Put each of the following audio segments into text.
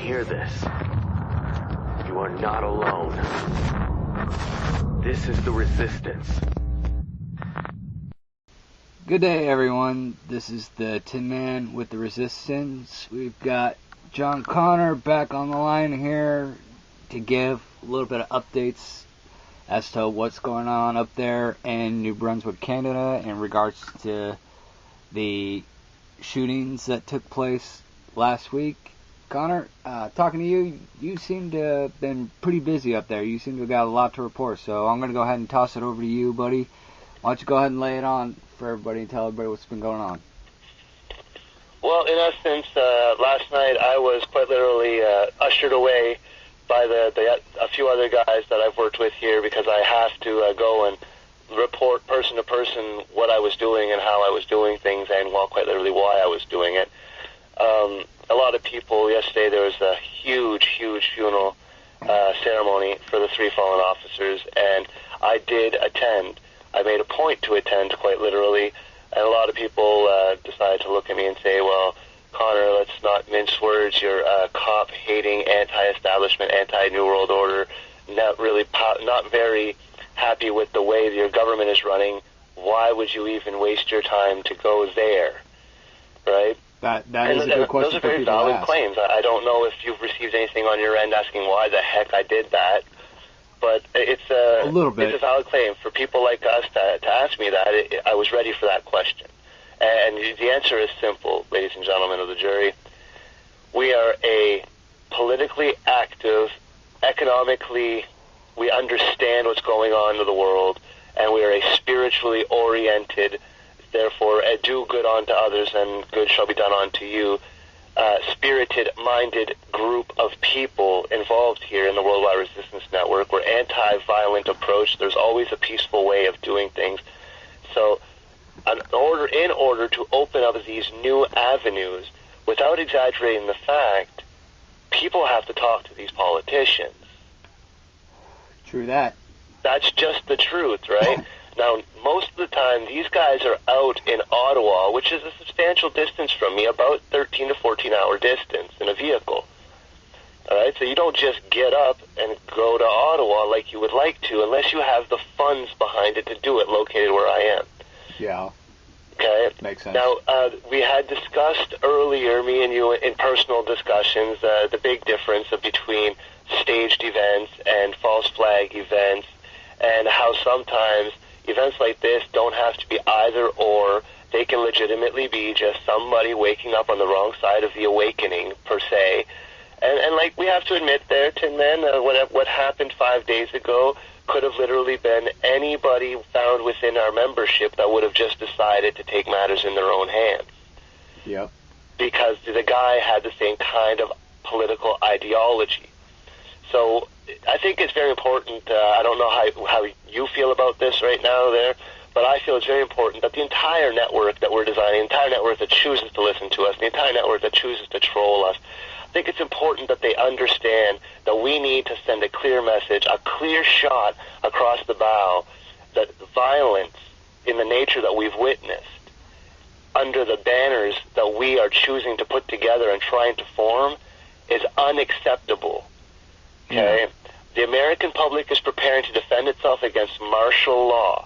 hear this, you are not alone. This is the Resistance. Good day, everyone. This is the Tinman with the Resistance. We've got John Connor back on the line here to give a little bit of updates as to what's going on up there in New Brunswick, Canada, in regards to the shootings that took place last week. Connor, talking to you, you seem to have been pretty busy up there. You seem to have got a lot to report, so I'm going to go ahead and toss it over to you, buddy. Why don't you go ahead and lay it on for everybody and tell everybody what's been going on? Well, in essence, last night I was quite literally ushered away by a few other guys that I've worked with here, because I have to go and report person to person what I was doing and how I was doing things, and quite literally why I was doing it. A lot of people, yesterday there was a huge funeral ceremony for the 3 fallen officers, and I did attend. I made a point to attend, quite literally, and a lot of people decided to look at me and say, well, Connor, let's not mince words. You're a cop-hating, anti-establishment, anti-New World Order, not very happy with the way your government is running. Why would you even waste your time to go there, right? That is a good question. Those are very valid claims. I don't know if you've received anything on your end asking why the heck I did that, but it's a little bit. It's a valid claim for people like us to ask me that. I was ready for that question, and the answer is simple, ladies and gentlemen of the jury. We are a politically active, economically, we understand what's going on in the world, and we are a spiritually oriented, therefore, do good unto others and good shall be done unto you, spirited-minded group of people involved here in the Worldwide Resistance Network. We're anti-violent approach. There's always a peaceful way of doing things. So in order to open up these new avenues, without exaggerating the fact, people have to talk to these politicians. True that. That's just the truth, right? Now, most of the time, these guys are out in Ottawa, which is a substantial distance from me, about 13 to 14-hour distance in a vehicle. All right, so you don't just get up and go to Ottawa like you would like to, unless you have the funds behind it to do it, located where I am. Yeah. Okay. Makes sense. Now, we had discussed earlier, me and you, in personal discussions, the big difference between staged events and false flag events, and how sometimes events like this don't have to be either or. They can legitimately be just somebody waking up on the wrong side of the awakening, per se. And like, we have to admit there, Tin Man, what happened 5 days ago could have literally been anybody found within our membership that would have just decided to take matters in their own hands. Yep. Because the guy had the same kind of political ideology. So I think it's very important. I don't know how you feel about this right now there, but I feel it's very important that the entire network that we're designing, the entire network that chooses to listen to us, the entire network that chooses to troll us, I think it's important that they understand that we need to send a clear message, a clear shot across the bow, that violence in the nature that we've witnessed under the banners that we are choosing to put together and trying to form is unacceptable. Okay? Yeah. The American public is preparing to defend itself against martial law.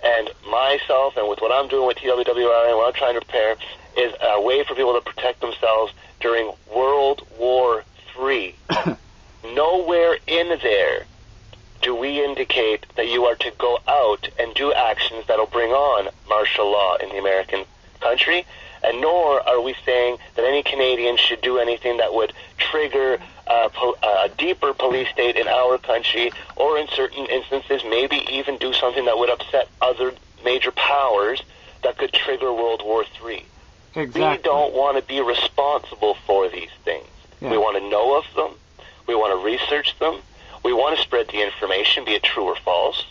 And myself, and with what I'm doing with TWWRA and what I'm trying to prepare, is a way for people to protect themselves during World War III. Nowhere in there do we indicate that you are to go out and do actions that will bring on martial law in the American country, and nor are we saying that any Canadian should do anything that would trigger a deeper police state in our country, or in certain instances maybe even do something that would upset other major powers that could trigger World War III. Exactly. We don't want to be responsible for these things. Yeah. We want to know of them. We want to research them. We want to spread the information, be it true or false,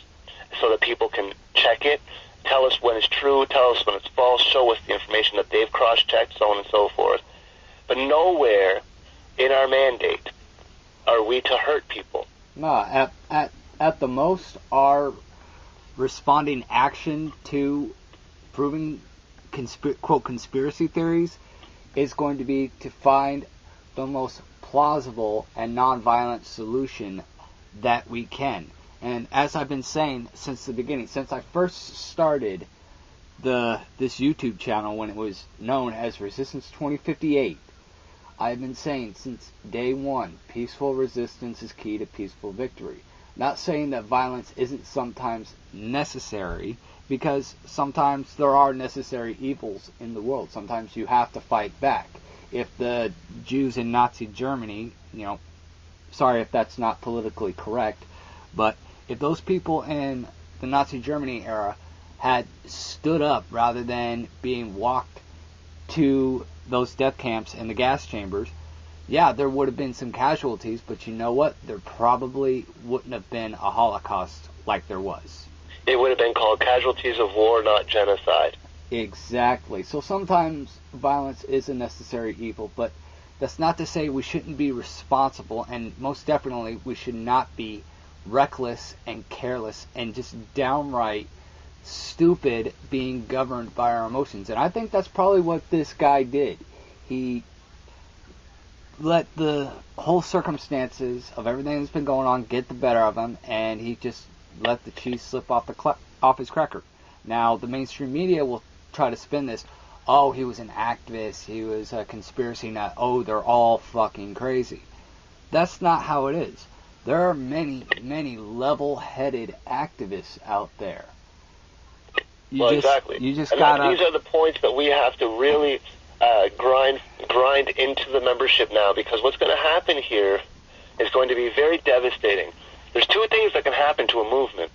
so that people can check it, tell us when it's true, tell us when it's false, show us the information that they've cross-checked, so on and so forth. But nowhere in our mandate are we to hurt people. No, at the most, our responding action to proving quote conspiracy theories is going to be to find the most plausible and nonviolent solution that we can. And as I've been saying since the beginning, since I first started this YouTube channel when it was known as Resistance 2058, I've been saying since day one, peaceful resistance is key to peaceful victory. Not saying that violence isn't sometimes necessary, because sometimes there are necessary evils in the world. Sometimes you have to fight back. If the Jews in Nazi Germany, sorry if that's not politically correct, but if those people in the Nazi Germany era had stood up rather than being walked to those death camps and the gas chambers, yeah, there would have been some casualties, but you know what? There probably wouldn't have been a Holocaust like there was. It would have been called casualties of war, not genocide. Exactly. So sometimes violence is a necessary evil, but that's not to say we shouldn't be responsible, and most definitely we should not be reckless and careless and just downright stupid being governed by our emotions. And I think that's probably what this guy did. He let the whole circumstances of everything that's been going on get the better of him, and he just let the cheese slip off his cracker. Now, the mainstream media will try to spin this, oh, he was an activist, he was a conspiracy nut, oh, they're all fucking crazy. That's not how it is. There are many, many level-headed activists out there. Exactly. You just and gotta... These are the points that we have to really grind into the membership now, because what's going to happen here is going to be very devastating. There's two things that can happen to a movement.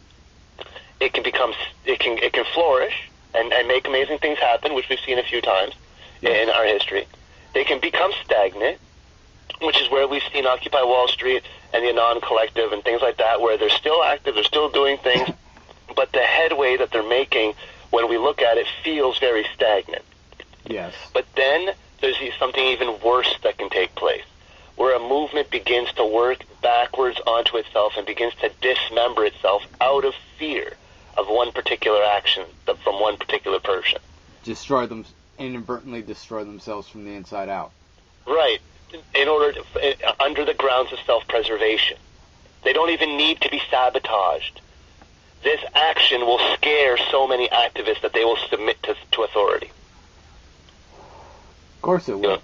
It can flourish and make amazing things happen, which we've seen a few times in our history. They can become stagnant, which is where we've seen Occupy Wall Street and the Anon Collective and things like that, where they're still active, they're still doing things, but the headway that they're making, when we look at it, feels very stagnant. Yes. But then there's something even worse that can take place, where a movement begins to work backwards onto itself and begins to dismember itself out of fear of one particular action from one particular person. Inadvertently destroy themselves from the inside out. Right. Under the grounds of self-preservation. They don't even need to be sabotaged. This action will scare so many activists that they will submit to authority. Of course it will.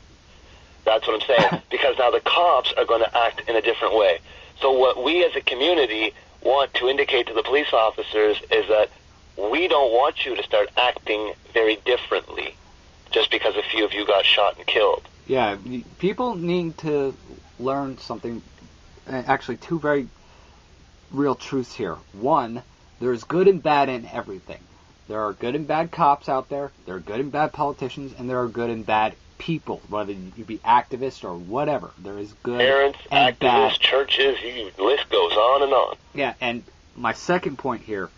That's what I'm saying. Because now the cops are going to act in a different way. So what we as a community want to indicate to the police officers is that we don't want you to start acting very differently just because a few of you got shot and killed. Yeah, people need to learn something, actually two very real truths here. One, there's good and bad in everything. There are good and bad cops out there, there are good and bad politicians, and there are good and bad people, whether you be activists or whatever. There is good parents, and activists, bad. churches, the list goes on and on. Yeah, and my second point here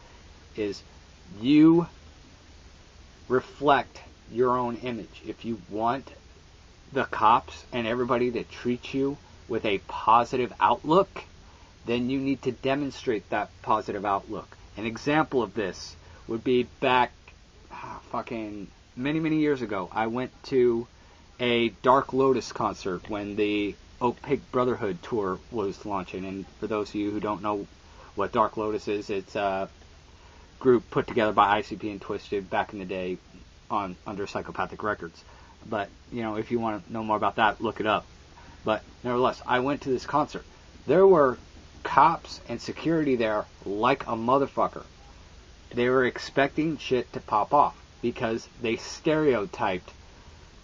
is you reflect your own image. If you want the cops and everybody to treat you with a positive outlook, then you need to demonstrate that positive outlook. An example of this would be back fucking many years ago. I went to a Dark Lotus concert when the Opaque Brotherhood tour was launching. And for those of you who don't know what Dark Lotus is, it's a group put together by ICP and Twisted back in the day under Psychopathic Records. But, if you want to know more about that, look it up. But nevertheless, I went to this concert. There were cops and security there like a motherfucker. They were expecting shit to pop off because they stereotyped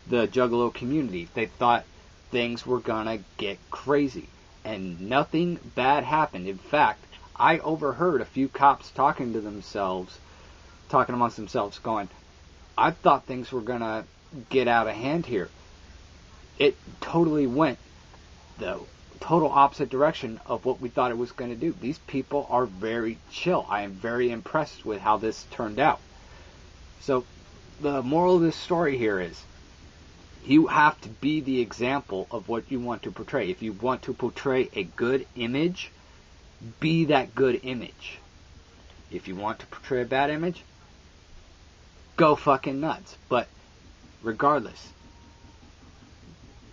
the Juggalo community. They thought things were gonna get crazy, and nothing bad happened. In fact, I overheard a few cops talking amongst themselves, going, I thought things were gonna get out of hand here. It totally went the total opposite direction of what we thought it was going to do. These people are very chill. I am very impressed with how this turned out. So the moral of this story here is you have to be the example of what you want to portray. If you want to portray a good image, be that good image. If you want to portray a bad image, go fucking nuts. But regardless,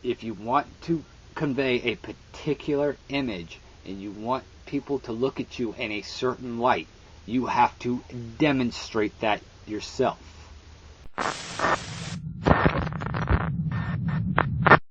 if you want to convey a particular image and you want people to look at you in a certain light, you have to demonstrate that yourself.